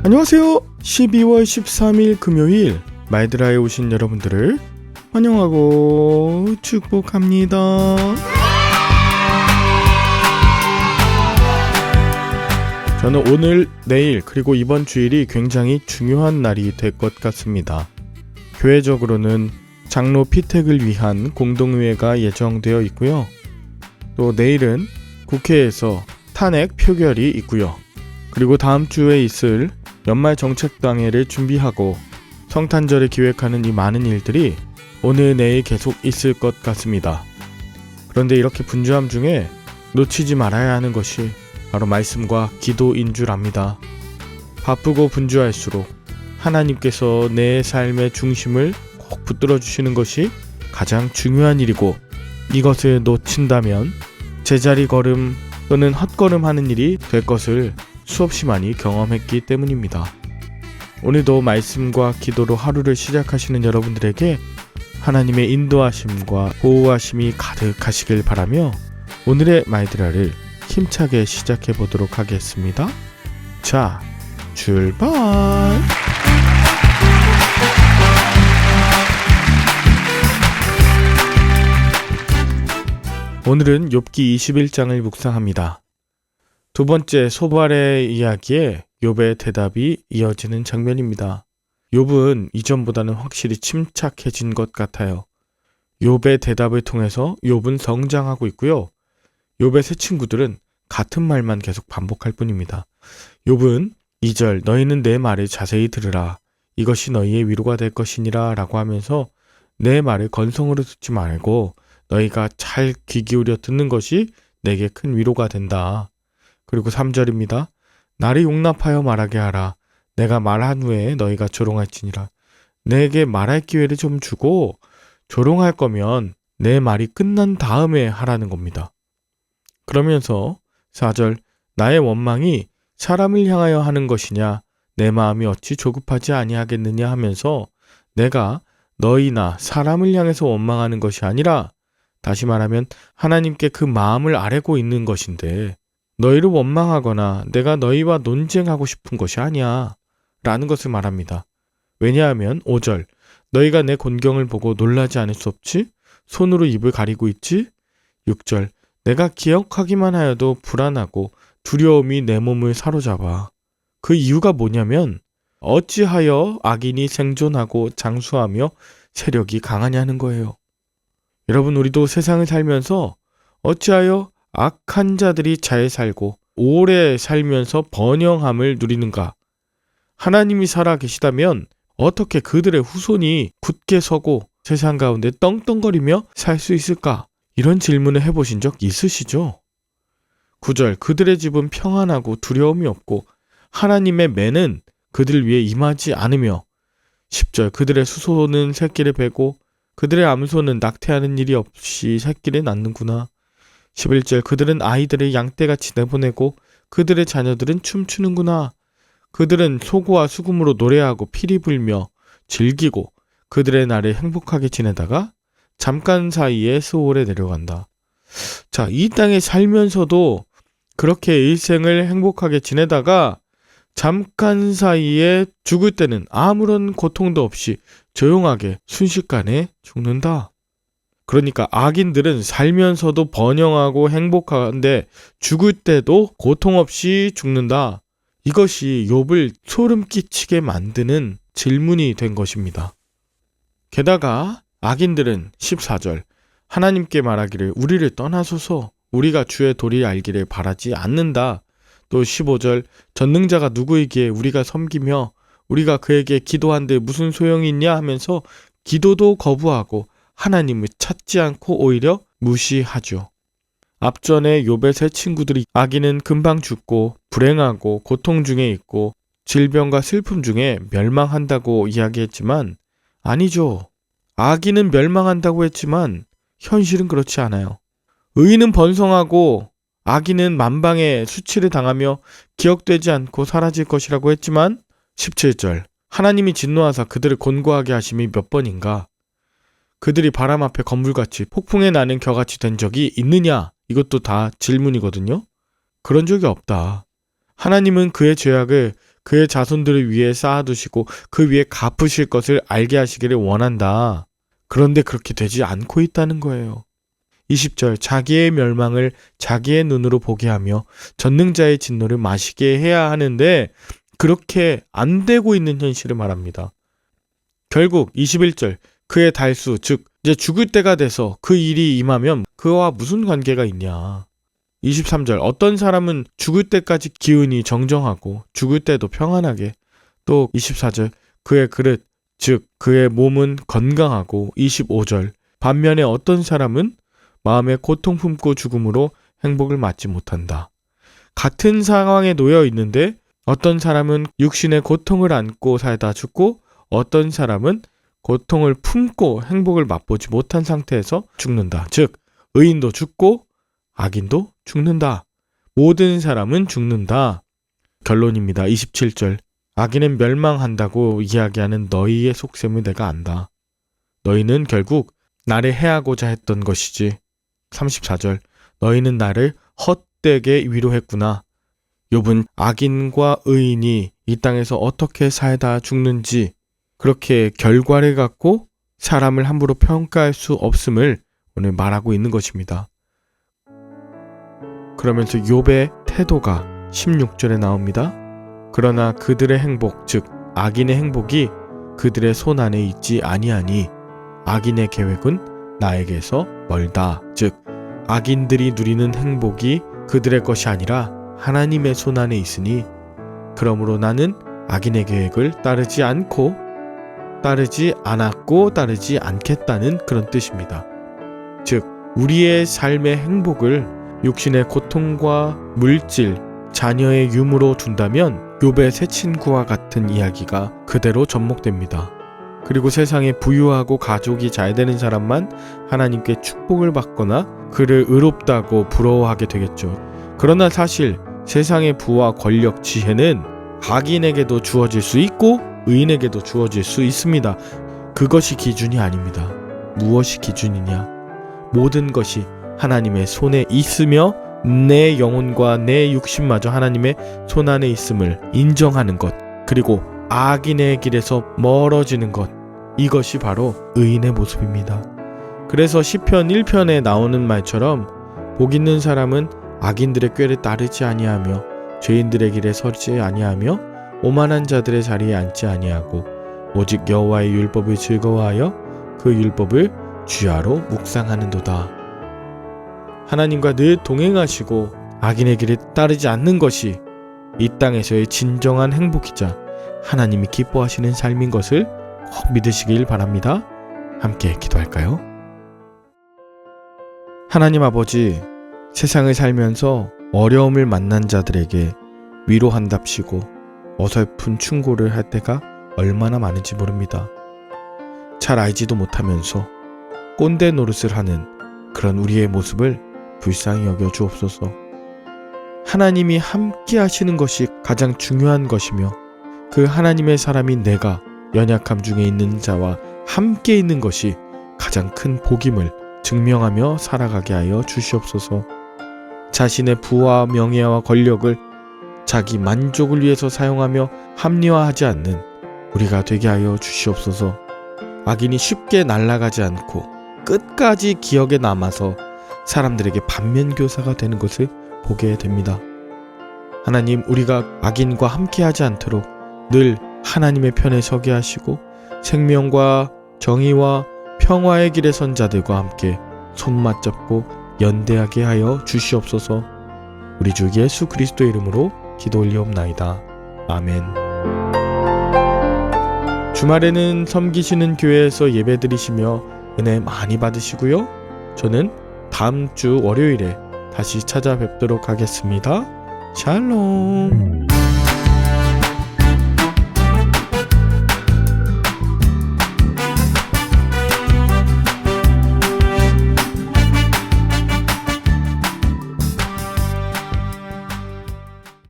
안녕하세요. 12월 13일 금요일 말드라에 오신 여러분들을 환영하고 축복합니다. 저는 오늘, 내일 그리고 이번 주일이 굉장히 중요한 날이 될 것 같습니다. 교회적으로는 장로 피택을 위한 공동회의가 예정되어 있고요. 또 내일은 국회에서 탄핵 표결이 있고요. 그리고 다음 주에 있을 연말 정책당회를 준비하고 성탄절을 기획하는 이 많은 일들이 오늘 내일 계속 있을 것 같습니다. 그런데 이렇게 분주함 중에 놓치지 말아야 하는 것이 바로 말씀과 기도인 줄 압니다. 바쁘고 분주할수록 하나님께서 내 삶의 중심을 꼭 붙들어 주시는 것이 가장 중요한 일이고, 이것을 놓친다면 제자리 걸음 또는 헛걸음하는 일이 될 것을 수없이 많이 경험했기 때문입니다. 오늘도 말씀과 기도로 하루를 시작하시는 여러분들에게 하나님의 인도하심과 보호하심이 가득하시길 바라며 오늘의 말드라를 힘차게 시작해 보도록 하겠습니다. 자, 출발! 오늘은 욥기 21장을 묵상합니다. 두 번째 소발의 이야기에 욥의 대답이 이어지는 장면입니다. 욥은 이전보다는 확실히 침착해진 것 같아요. 욥의 대답을 통해서 욥은 성장하고 있고요. 욥의 세 친구들은 같은 말만 계속 반복할 뿐입니다. 욥은 2절 너희는 내 말을 자세히 들으라. 이것이 너희의 위로가 될 것이니라 라고 하면서 내 말을 건성으로 듣지 말고 너희가 잘 귀 기울여 듣는 것이 내게 큰 위로가 된다. 그리고 3절입니다. 나를 용납하여 말하게 하라. 내가 말한 후에 너희가 조롱할지니라. 내게 말할 기회를 좀 주고 조롱할 거면 내 말이 끝난 다음에 하라는 겁니다. 그러면서 4절 나의 원망이 사람을 향하여 하는 것이냐 내 마음이 어찌 조급하지 아니하겠느냐 하면서 내가 너희나 사람을 향해서 원망하는 것이 아니라, 다시 말하면 하나님께 그 마음을 아뢰고 있는 것인데 너희를 원망하거나 내가 너희와 논쟁하고 싶은 것이 아니야 라는 것을 말합니다. 왜냐하면 5절 너희가 내 곤경을 보고 놀라지 않을 수 없지? 손으로 입을 가리고 있지? 6절 내가 기억하기만 하여도 불안하고 두려움이 내 몸을 사로잡아. 그 이유가 뭐냐면 어찌하여 악인이 생존하고 장수하며 세력이 강하냐는 거예요. 여러분, 우리도 세상을 살면서 어찌하여 악한 자들이 잘 살고 오래 살면서 번영함을 누리는가? 하나님이 살아 계시다면 어떻게 그들의 후손이 굳게 서고 세상 가운데 떵떵거리며 살 수 있을까? 이런 질문을 해보신 적 있으시죠? 9절 그들의 집은 평안하고 두려움이 없고 하나님의 매는 그들 위에 임하지 않으며, 10절 그들의 수소는 새끼를 베고 그들의 암소는 낙태하는 일이 없이 새끼를 낳는구나. 11절 그들은 아이들을 양떼같이 내보내고 그들의 자녀들은 춤추는구나. 그들은 소고와 수금으로 노래하고 피리 불며 즐기고 그들의 날을 행복하게 지내다가 잠깐 사이에 스올에 내려간다. 자, 이 땅에 살면서도 그렇게 일생을 행복하게 지내다가 잠깐 사이에 죽을 때는 아무런 고통도 없이 조용하게 순식간에 죽는다. 그러니까 악인들은 살면서도 번영하고 행복한데 죽을 때도 고통 없이 죽는다. 이것이 욥을 소름 끼치게 만드는 질문이 된 것입니다. 게다가 악인들은 14절 하나님께 말하기를 우리를 떠나소서 우리가 주의 도리를 알기를 바라지 않는다. 또 15절 전능자가 누구이기에 우리가 섬기며 우리가 그에게 기도한들 무슨 소용이 있냐 하면서 기도도 거부하고 하나님을 찾지 않고 오히려 무시하죠. 앞전에 욥의 세 친구들이 악인은 금방 죽고 불행하고 고통 중에 있고 질병과 슬픔 중에 멸망한다고 이야기했지만 아니죠. 악인은 멸망한다고 했지만 현실은 그렇지 않아요. 의인은 번성하고 악인은 만방의 수치를 당하며 기억되지 않고 사라질 것이라고 했지만 17절 하나님이 진노하사 그들을 곤고하게 하심이 몇 번인가? 그들이 바람 앞에 건물같이 폭풍에 나는 겨같이 된 적이 있느냐? 이것도 다 질문이거든요. 그런 적이 없다. 하나님은 그의 죄악을 그의 자손들을 위해 쌓아두시고 그 위에 갚으실 것을 알게 하시기를 원한다. 그런데 그렇게 되지 않고 있다는 거예요. 20절 자기의 멸망을 자기의 눈으로 보게 하며 전능자의 진노를 마시게 해야 하는데 그렇게 안 되고 있는 현실을 말합니다. 결국 21절 그의 달수 즉 이제 죽을 때가 돼서 그 일이 임하면 그와 무슨 관계가 있냐. 23절 어떤 사람은 죽을 때까지 기운이 정정하고 죽을 때도 평안하게. 또 24절 그의 그릇 즉 그의 몸은 건강하고. 25절 반면에 어떤 사람은 마음에 고통 품고 죽음으로 행복을 맞지 못한다. 같은 상황에 놓여 있는데 어떤 사람은 육신의 고통을 안고 살다 죽고 어떤 사람은 고통을 품고 행복을 맛보지 못한 상태에서 죽는다. 즉 의인도 죽고 악인도 죽는다. 모든 사람은 죽는다. 결론입니다. 27절 악인은 멸망한다고 이야기하는 너희의 속셈을 내가 안다. 너희는 결국 나를 해하고자 했던 것이지. 34절 너희는 나를 헛되게 위로했구나. 욥은 악인과 의인이 이 땅에서 어떻게 살다 죽는지 그렇게 결과를 갖고 사람을 함부로 평가할 수 없음을 오늘 말하고 있는 것입니다. 그러면서 욥의 태도가 16절에 나옵니다. 그러나 그들의 행복 즉 악인의 행복이 그들의 손 안에 있지 아니하니 악인의 계획은 나에게서 멀다. 즉 악인들이 누리는 행복이 그들의 것이 아니라 하나님의 손 안에 있으니 그러므로 나는 악인의 계획을 따르지 않았고 따르지 않겠다는 그런 뜻입니다. 즉 우리의 삶의 행복을 육신의 고통과 물질, 자녀의 유무로 둔다면 욥의 새 친구와 같은 이야기가 그대로 접목됩니다. 그리고 세상에 부유하고 가족이 잘 되는 사람만 하나님께 축복을 받거나 그를 의롭다고 부러워하게 되겠죠. 그러나 사실 세상의 부와 권력, 지혜는 악인에게도 주어질 수 있고 의인에게도 주어질 수 있습니다. 그것이 기준이 아닙니다. 무엇이 기준이냐? 모든 것이 하나님의 손에 있으며 내 영혼과 내 육신마저 하나님의 손 안에 있음을 인정하는 것, 그리고 악인의 길에서 멀어지는 것, 이것이 바로 의인의 모습입니다. 그래서 시편 1편에 나오는 말처럼 복 있는 사람은 악인들의 꾀를 따르지 아니하며 죄인들의 길에 서지 아니하며 오만한 자들의 자리에 앉지 아니하고 오직 여호와의 율법을 즐거워하여 그 율법을 주야로 묵상하는도다. 하나님과 늘 동행하시고 악인의 길에 따르지 않는 것이 이 땅에서의 진정한 행복이자 하나님이 기뻐하시는 삶인 것을 꼭 믿으시길 바랍니다. 함께 기도할까요? 하나님 아버지, 세상을 살면서 어려움을 만난 자들에게 위로한답시고 어설픈 충고를 할 때가 얼마나 많은지 모릅니다. 잘 알지도 못하면서 꼰대 노릇을 하는 그런 우리의 모습을 불쌍히 여겨 주옵소서. 하나님이 함께 하시는 것이 가장 중요한 것이며 그 하나님의 사람인 내가 연약함 중에 있는 자와 함께 있는 것이 가장 큰 복임을 증명하며 살아가게 하여 주시옵소서. 자신의 부와 명예와 권력을 자기 만족을 위해서 사용하며 합리화하지 않는 우리가 되게 하여 주시옵소서. 악인이 쉽게 날아가지 않고 끝까지 기억에 남아서 사람들에게 반면교사가 되는 것을 보게 됩니다. 하나님, 우리가 악인과 함께하지 않도록 늘 하나님의 편에 서게 하시고 생명과 정의와 평화의 길에 선 자들과 함께 손맞잡고 연대하게 하여 주시옵소서. 우리 주 예수 그리스도의 이름으로 기도 올리옵나이다. 아멘. 주말에는 섬기시는 교회에서 예배드리시며 은혜 많이 받으시고요. 저는 다음 주 월요일에 다시 찾아뵙도록 하겠습니다. 샬롬.